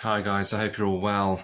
Hi guys, I hope you're all well.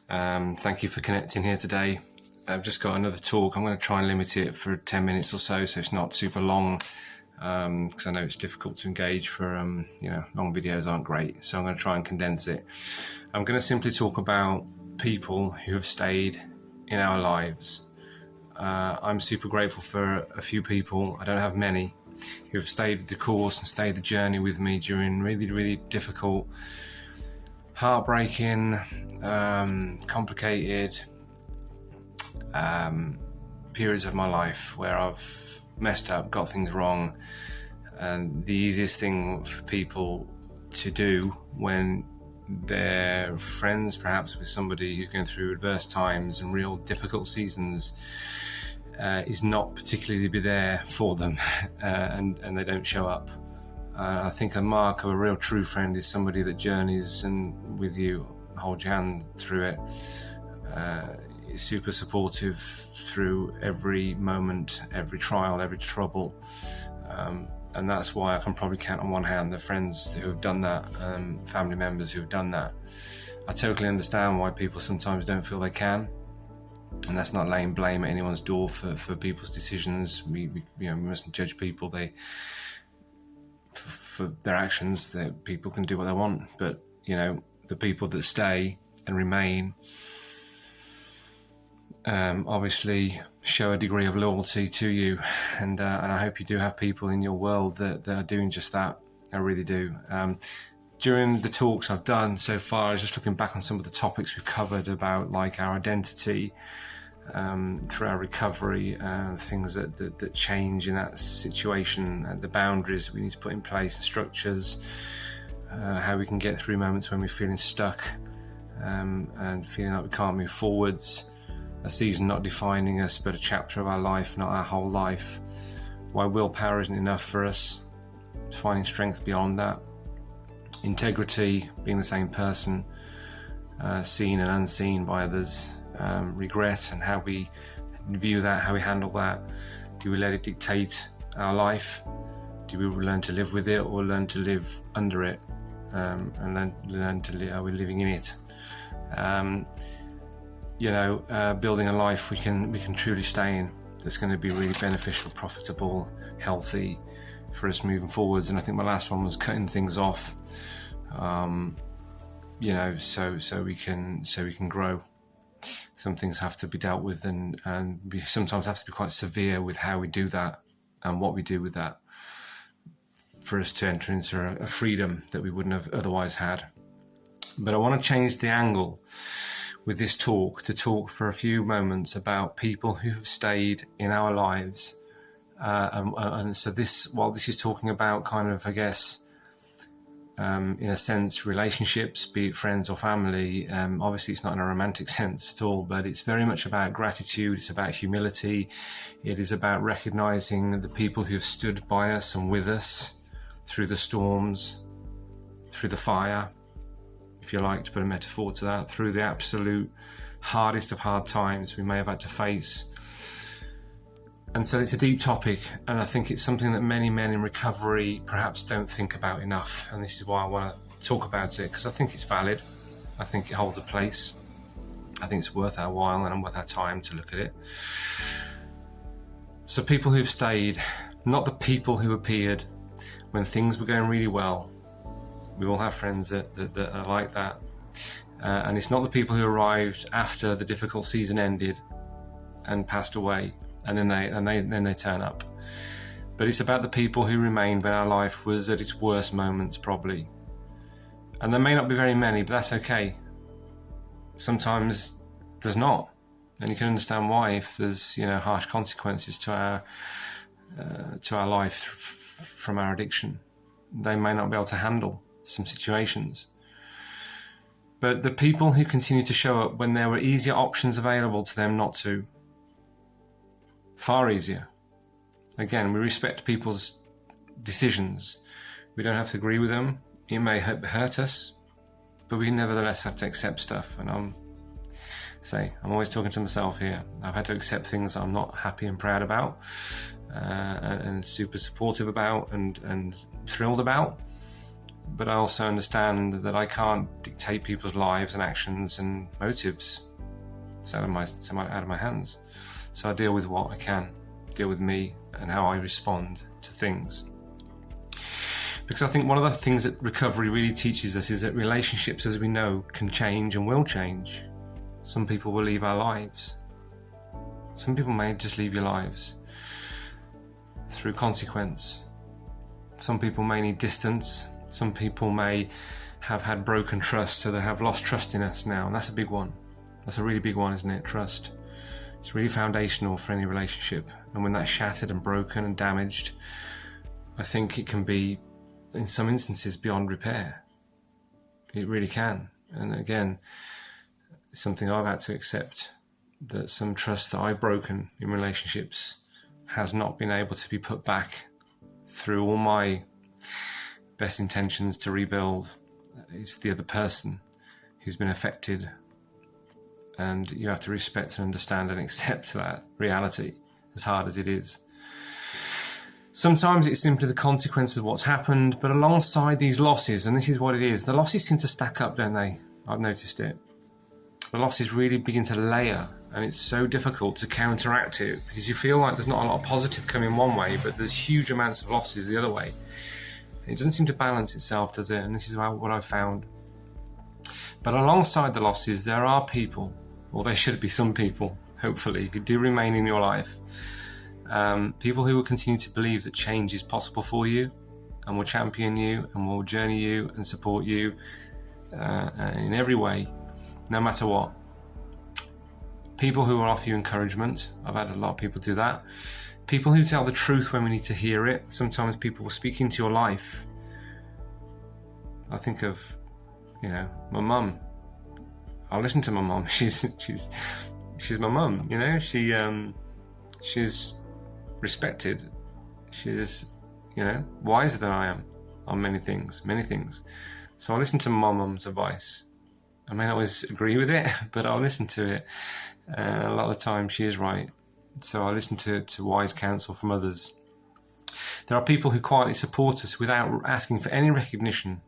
Thank you for connecting here today. I've just got another talk. I'm going to try and limit it for 10 minutes or so it's not super long, because I know it's difficult to engage for, long videos aren't great, so I'm going to try and condense it. I'm going to simply talk about people who have stayed in our lives. I'm super grateful for a few people, I don't have many, who have stayed the course and stayed the journey with me during really, really difficult, heartbreaking, complicated periods of my life where I've messed up, got things wrong. And the easiest thing for people to do when they're friends perhaps with somebody who's going through adverse times and real difficult seasons is not particularly be there for them and they don't show up. I think a mark of a real true friend is somebody that journeys and with you, holds your hand through it, is super supportive through every moment, every trial, every trouble, and that's why I can probably count on one hand the friends who have done that, family members who have done that. I totally understand why people sometimes don't feel they can, and that's not laying blame at anyone's door for people's decisions. We mustn't judge people for their actions. That people can do what they want, but the people that stay and remain obviously show a degree of loyalty to you, and I hope you do have people in your world that are doing just that. I really do. During the talks I've done so far, I was just looking back on some of the topics we've covered about like our identity, through our recovery, things that change in that situation, the boundaries we need to put in place, the structures, how we can get through moments when we're feeling stuck and feeling like we can't move forwards, a season not defining us but a chapter of our life, not our whole life, why willpower isn't enough for us, finding strength beyond that, integrity, being the same person, seen and unseen by others, regret and how we view that, how we handle that. Do we let it dictate our life? Do we learn to live with it or learn to live under it, and then learn to live, are we living in it? Building a life we can truly stay in, that's going to be really beneficial, profitable, healthy for us moving forwards. And I think my last one was cutting things off, so we can grow. Some things have to be dealt with, and we sometimes have to be quite severe with how we do that and what we do with that, for us to enter into a freedom that we wouldn't have otherwise had. But I want to change the angle with this talk to talk for a few moments about people who have stayed in our lives, and so while this is talking about kind of, I guess, in a sense, relationships, be it friends or family, obviously it's not in a romantic sense at all, but it's very much about gratitude, it's about humility, it is about recognizing the people who have stood by us and with us through the storms, through the fire, if you like to put a metaphor to that, through the absolute hardest of hard times we may have had to face. And so it's a deep topic, and I think it's something that many men in recovery perhaps don't think about enough, and this is why I want to talk about it, because I think it's valid, I think it holds a place, I think it's worth our while and worth our time to look at it. So people who've stayed, not the people who appeared when things were going really well. We all have friends that are like that, and it's not the people who arrived after the difficult season ended and passed away, and then they turn up. But it's about the people who remained when our life was at its worst moments, probably. And there may not be very many, but that's okay. Sometimes there's not, and you can understand why if there's harsh consequences to our life from our addiction. They may not be able to handle some situations. But the people who continue to show up when there were easier options available to them not to, far easier. Again, we respect people's decisions. We don't have to agree with them. It may hurt us, but we nevertheless have to accept stuff. And I'm always talking to myself here. I've had to accept things I'm not happy and proud about, and super supportive about, and thrilled about. but I also understand that I can't dictate people's lives and actions and motives. It's out of my hands. So I deal with what I can, deal with me and how I respond to things. Because I think one of the things that recovery really teaches us is that relationships, as we know, can change and will change. Some people will leave our lives. Some people may just leave your lives through consequence. Some people may need distance. Some people may have had broken trust, so they have lost trust in us now, and that's a big one. That's a really big one, isn't it? Trust. It's really foundational for any relationship. And when that's shattered and broken and damaged, I think it can be, in some instances, beyond repair. It really can. And again, it's something I've had to accept, that some trust that I've broken in relationships has not been able to be put back through all my best intentions to rebuild. It's the other person who's been affected, and you have to respect and understand and accept that reality, as hard as it is. Sometimes it's simply the consequences of what's happened, but alongside these losses, and this is what it is, the losses seem to stack up, don't they? I've noticed it. The losses really begin to layer, and it's so difficult to counteract it because you feel like there's not a lot of positive coming one way, but there's huge amounts of losses the other way. It doesn't seem to balance itself, does it? And this is what I've found. But alongside the losses, there are people, or there should be some people, hopefully, who do remain in your life. People who will continue to believe that change is possible for you and will champion you and will journey you and support you in every way, no matter what. People who will offer you encouragement. I've had a lot of people do that. People who tell the truth when we need to hear it. Sometimes people will speak into your life. I think of, my mum. I'll listen to my mum. She's my mum. She's respected. She's, wiser than I am on many things. So I listen to my mum's advice. I may not always agree with it, but I'll listen to it. A lot of the time she is right. So I listen to wise counsel from others. There are people who quietly support us without asking for any recognition.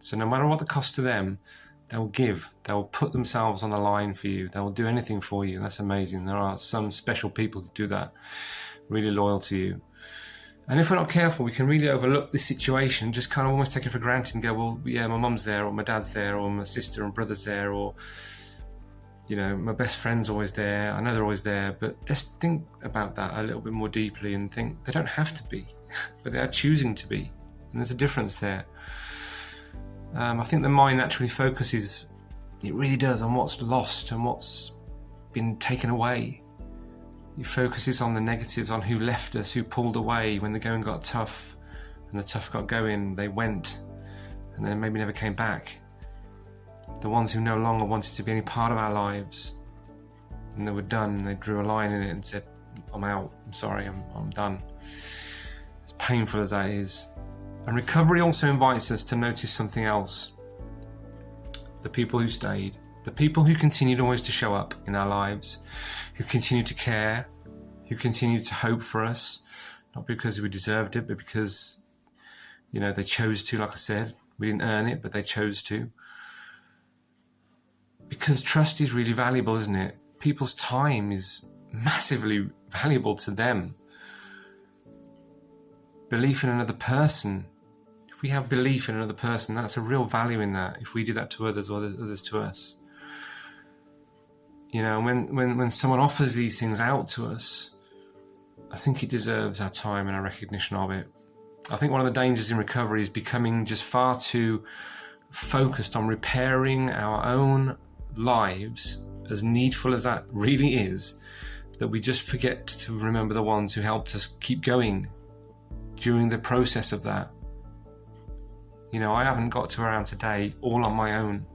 So no matter what the cost to them, they'll give. They'll put themselves on the line for you. They'll do anything for you. That's amazing. There are some special people who do that, really loyal to you. And if we're not careful, we can really overlook this situation, just kind of almost take it for granted and go, well, yeah, my mum's there, or my dad's there, or my sister and brother's there, or my best friend's always there. I know they're always there, but just think about that a little bit more deeply and think they don't have to be, but they are choosing to be. And there's a difference there. I think the mind naturally focuses, it really does, on what's lost and what's been taken away. It focuses on the negatives, on who left us, who pulled away when the going got tough and the tough got going. They went and then maybe never came back. The ones who no longer wanted to be any part of our lives, and they were done. They drew a line in it and said, I'm out, I'm sorry, I'm done. As painful as that is. And recovery also invites us to notice something else. The people who stayed, the people who continued always to show up in our lives, who continued to care, who continued to hope for us, not because we deserved it, but because, they chose to, like I said. We didn't earn it, but they chose to. Because trust is really valuable, isn't it? People's time is massively valuable to them. Belief in another person. If we have belief in another person, that's a real value in that. If we do that to others, or others to us. When someone offers these things out to us, I think it deserves our time and our recognition of it. I think one of the dangers in recovery is becoming just far too focused on repairing our own lives, as needful as that really is, that we just forget to remember the ones who helped us keep going during the process of that. I haven't got to where I am today all on my own.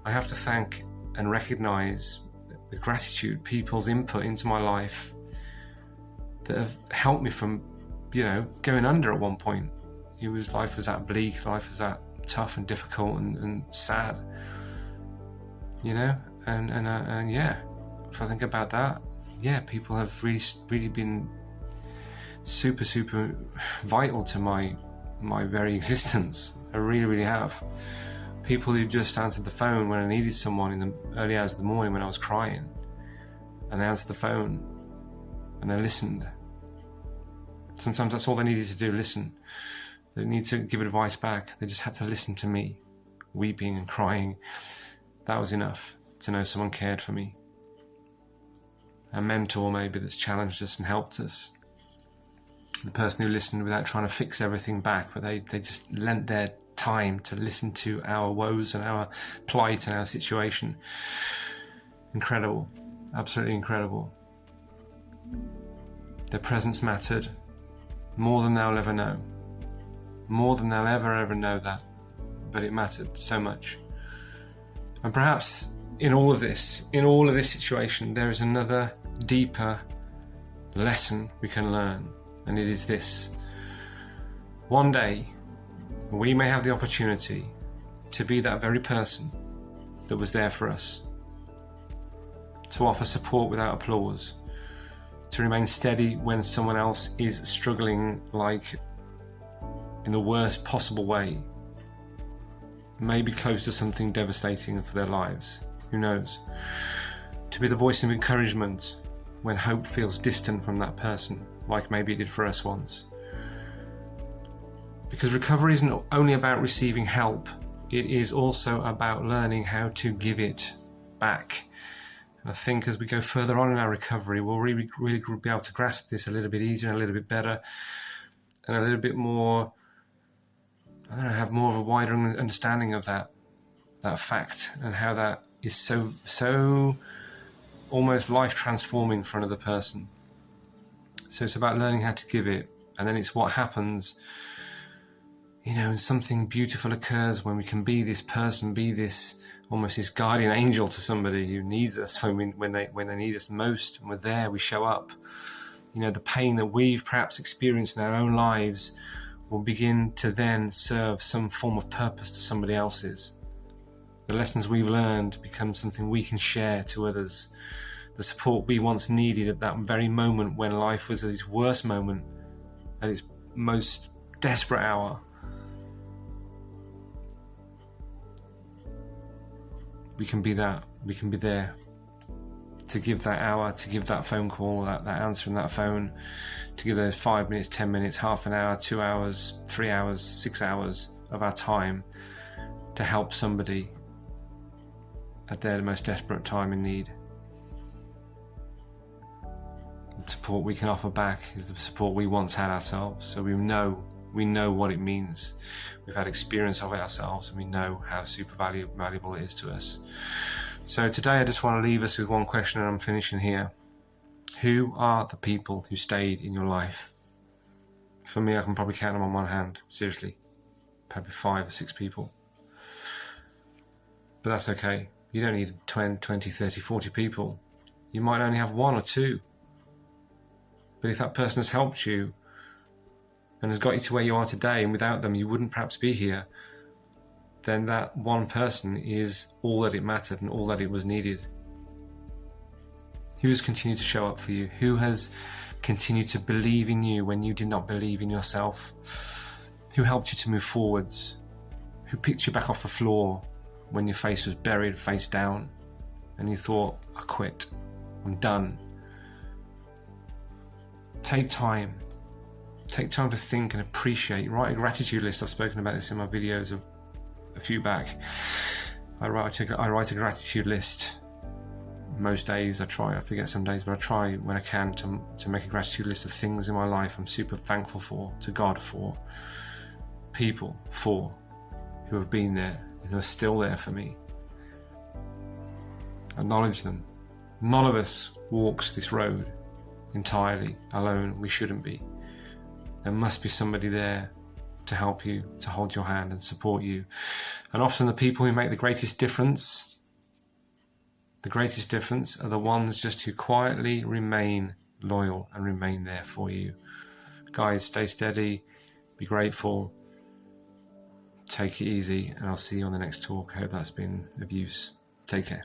I have to thank and recognise with gratitude people's input into my life that have helped me from, going under at one point. Life was that bleak, life was that tough and difficult and sad. And yeah, if I think about that, yeah, people have really been super, super vital to my my very existence. I really, really have. People who just answered the phone when I needed someone in the early hours of the morning when I was crying, and they answered the phone and they listened. Sometimes that's all they needed to do, listen. They didn't need to give advice back. They just had to listen to me, weeping and crying. That was enough to know someone cared for me. A mentor maybe that's challenged us and helped us. The person who listened without trying to fix everything back, but they just lent their time to listen to our woes and our plight and our situation. Incredible, absolutely incredible. Their presence mattered more than they'll ever know. More than they'll ever know that, but it mattered so much. And perhaps in all of this situation, there is another deeper lesson we can learn, and it is this. One day, we may have the opportunity to be that very person that was there for us, to offer support without applause, to remain steady when someone else is struggling, like in the worst possible way, maybe close to something devastating for their lives, who knows, to be the voice of encouragement when hope feels distant from that person, like maybe it did for us once. Because recovery isn't only about receiving help, it is also about learning how to give it back. And I think as we go further on in our recovery, we'll really be able to grasp this a little bit easier and a little bit better, and a little bit more, I don't know, have more of a wider understanding of that fact, and how that is so almost life transforming for another person. So it's about learning how to give it, and then it's what happens, and something beautiful occurs when we can be this person, be this almost this guardian angel to somebody who needs us when they need us most, and we're there, we show up. The pain that we've perhaps experienced in our own lives will begin to then serve some form of purpose to somebody else's. The lessons we've learned become something we can share to others. The support we once needed at that very moment when life was at its worst moment, at its most desperate hour. We can be that. We can be there to give that hour, to give that phone call, that answer on that phone, to give those 5 minutes, 10 minutes, half an hour, 2 hours, 3 hours, 6 hours of our time to help somebody at their most desperate time in need. The support we can offer back is the support we once had ourselves, so we know what it means. We've had experience of it ourselves, and we know how super valuable it is to us. So today I just want to leave us with one question, and I'm finishing here. Who are the people who stayed in your life? For me, I can probably count them on one hand, seriously. Probably 5 or 6 people. But that's okay. You don't need 20, 30, 40 people. You might only have 1 or 2. But if that person has helped you and has got you to where you are today, and without them you wouldn't perhaps be here, then that one person is all that it mattered and all that it was needed. Who has continued to show up for you? Who has continued to believe in you when you did not believe in yourself? Who helped you to move forwards? Who picked you back off the floor when your face was buried face down and you thought, I quit, I'm done? Take time to think and appreciate. Write a gratitude list. I've spoken about this in my videos a few back. I write a gratitude list most days. I forget some days, but I try when I can to make a gratitude list of things in my life I'm super thankful for, to God for, people for, who have been there and who are still there for me. Acknowledge them. None of us walks this road entirely alone. We shouldn't be. There must be somebody there to help you, to hold your hand and support you. And often the people who make the greatest difference are the ones just who quietly remain loyal and remain there for you. Guys, stay steady, be grateful, take it easy, and I'll see you on the next talk. I hope that's been of use. Take care.